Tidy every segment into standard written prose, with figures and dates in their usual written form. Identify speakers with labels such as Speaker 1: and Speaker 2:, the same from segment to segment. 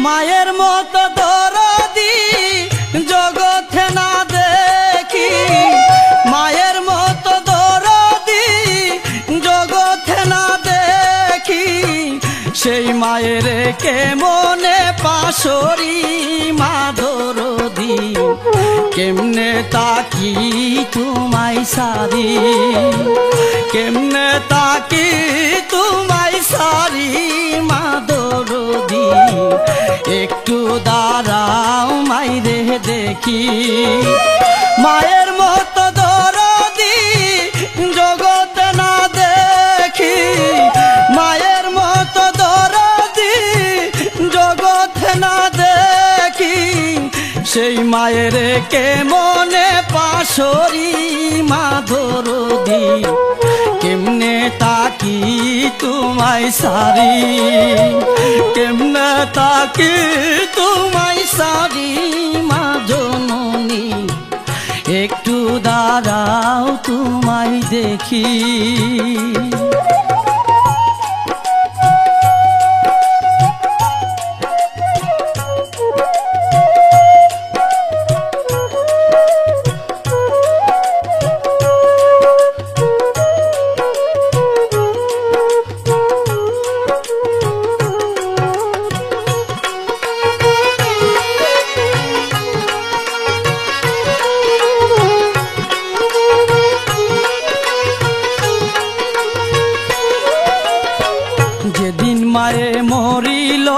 Speaker 1: মায়ের মতো দরদি জগতে না দেখি, মায়ের মতো দরদি জগতে না দেখি, সেই মায়ের কেমনে পাশরি মা দরদি, কেমনে তাকি তোমায় সারি, কেমনে তাকি তোমায় সারি মা দরদি, একটু দাঁড়াও মাইরে দেখি। মায়ের মতো দরদি জগতে না দেখি, মায়ের মতো দরদি জগতে না দেখি, সেই মায়ের কেমনে পাশরি মা দরদি, কেমনে তাকি তোমায় সারি, কেমনে তাকি তোমায় সারি মা জননী, একটু দাঁড়াও তোমায় দেখি। যেদিন মায়ে মরিল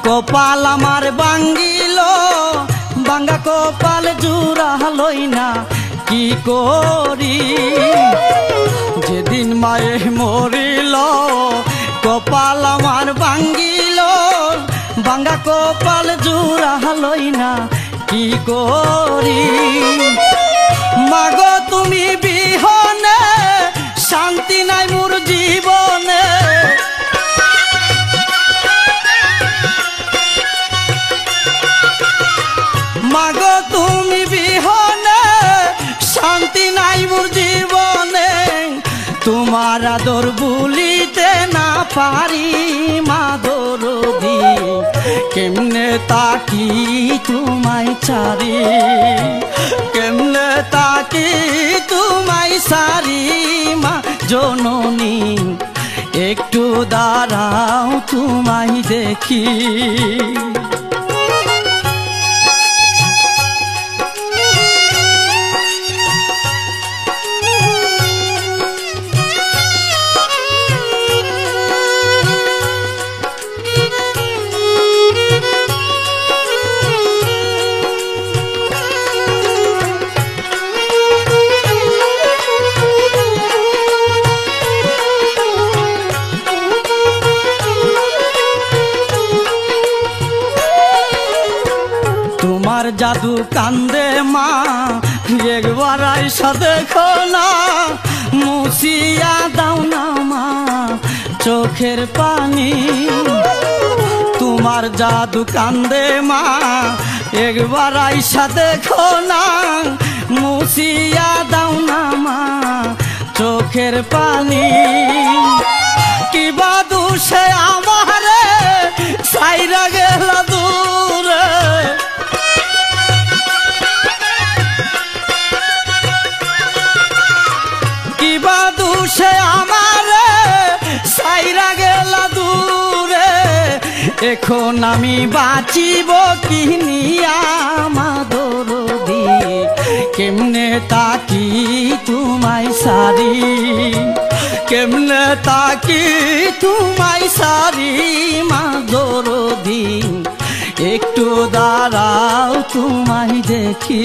Speaker 1: কপাল আমার ভাঙ্গিল, ভাঙ্গা কপাল জুড়া লই না কি করি। যেদিন মায়ে মরিল কপাল আমার ভাঙ্গিল, ভাঙ্গা কপাল জুড়া লই না কি করি। মাগো তুমি বিহনে শান্তি নাই মোর জীবনে, মাগো তুমি বিহনে শান্তি নাই মোর জীবনে, তোমার আদর ভুলিতে না পারি মা দরদি, কেমনে তাকি তোমায় চারি, কেমনে তাকি তোমায় সারি মা জননী, একটু দাঁড়াও তোমায় দেখি। তোমার জাদু কান্দে মা একবার আইসা দেখো না, মুছিয়া দাও না মা চোখের পানি। তোমার জাদু কান্দে মা একবার আইসা দেখো না, মুছিয়া দাও না মা চোখের পানি। কিবা দোষে আমারে সাইরা গেল দূরে, কিবা দোষে আমারে সাইরা গেল দূরে, এখন আমি বাঁচিব কি নিয়া মা দরদি, কেমনে তাকি তোমায় সারি, কেমনে তাকি তোমায় সারি মা দরদি, একটু দাঁড়াও তোমায় দেখি।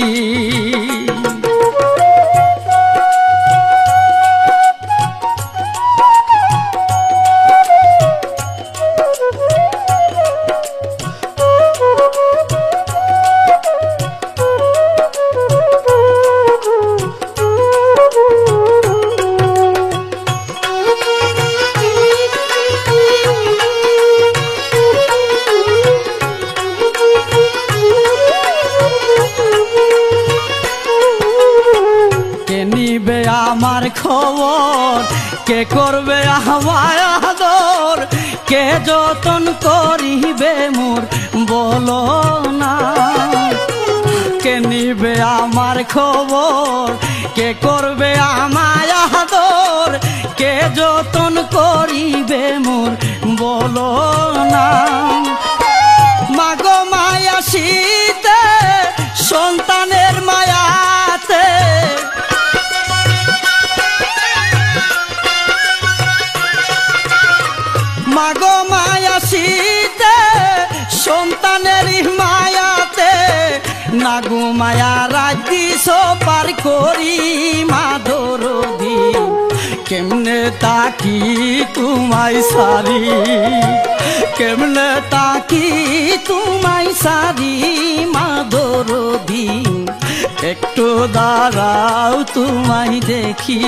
Speaker 1: কে করবে আমায় আদর, কে যতন করিবে মোর বলো না। কে নিবে আমার খবর, কে করবে আমায় আদর, কে যতন করিবে মোর বলো না। মাগো মায়া শীতে সন্তানের মায়াতে, মাগো মায়া শীতে সন্তানের মায়াতে, নাগু মায়া রাজি পার করি মা দরদি। কেমনে তাকি তোমায় সারি, কেমনে তাকি তোমায় সারি মা দরদি। একটু দাঁড়াও তোমায় দেখি।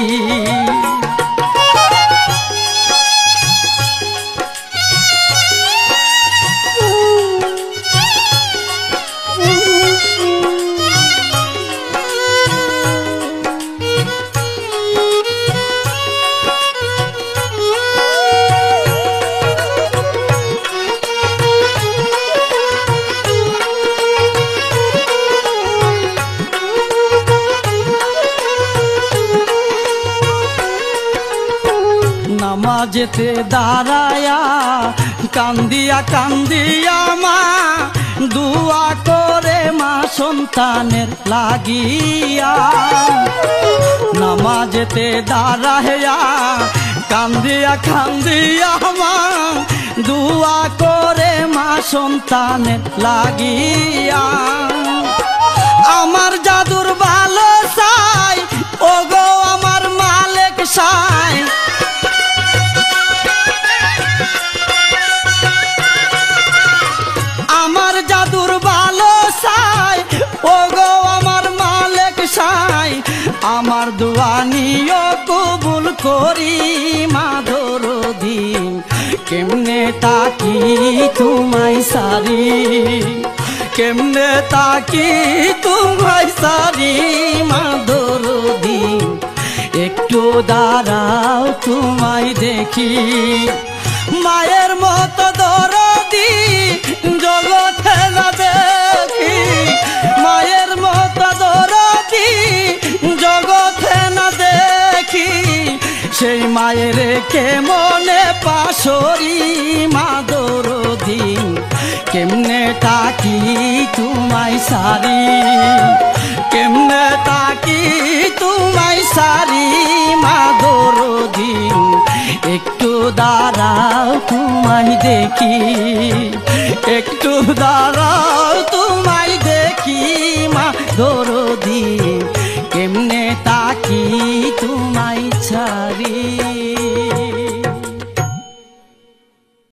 Speaker 1: নামাজেতে দাঁড়ায়া কান্দিয়া কান্দিয়া মা দুয়া করে মা সন্তানের লাগিয়া। নামাজেতে দাঁড়ায়া কান্দিয়া কান্দিয়া মা দুয়া করে মা সন্তানের লাগিয়া। আমার জাদুর ভালো চাই ওগো আমার মালিক সাই, আমার জাদুর ভালো চাই ওগো আমার মালিক সাই। আমার দোয়া নিও কবুল করি মা দরদি। কেমনে তাকি তোমায় সারি, কেমনে তাকি তোমায় সারি মা দরদি। একটু দাঁড়াও তোমায় দেখি। মায়ের মতো দরদি জগতে না দেখি, মায়ের মতো দরদি জগতে না দেখি। সেই মায়ের কে মনে পাশরি মা দরদি। কেমনে তাকি তোমায় সারি, কেমনে তাকি তোমায় সারি মা দরদি। একটু দাঁড়াও তোমায় দেখি, একটু দাঁড়াও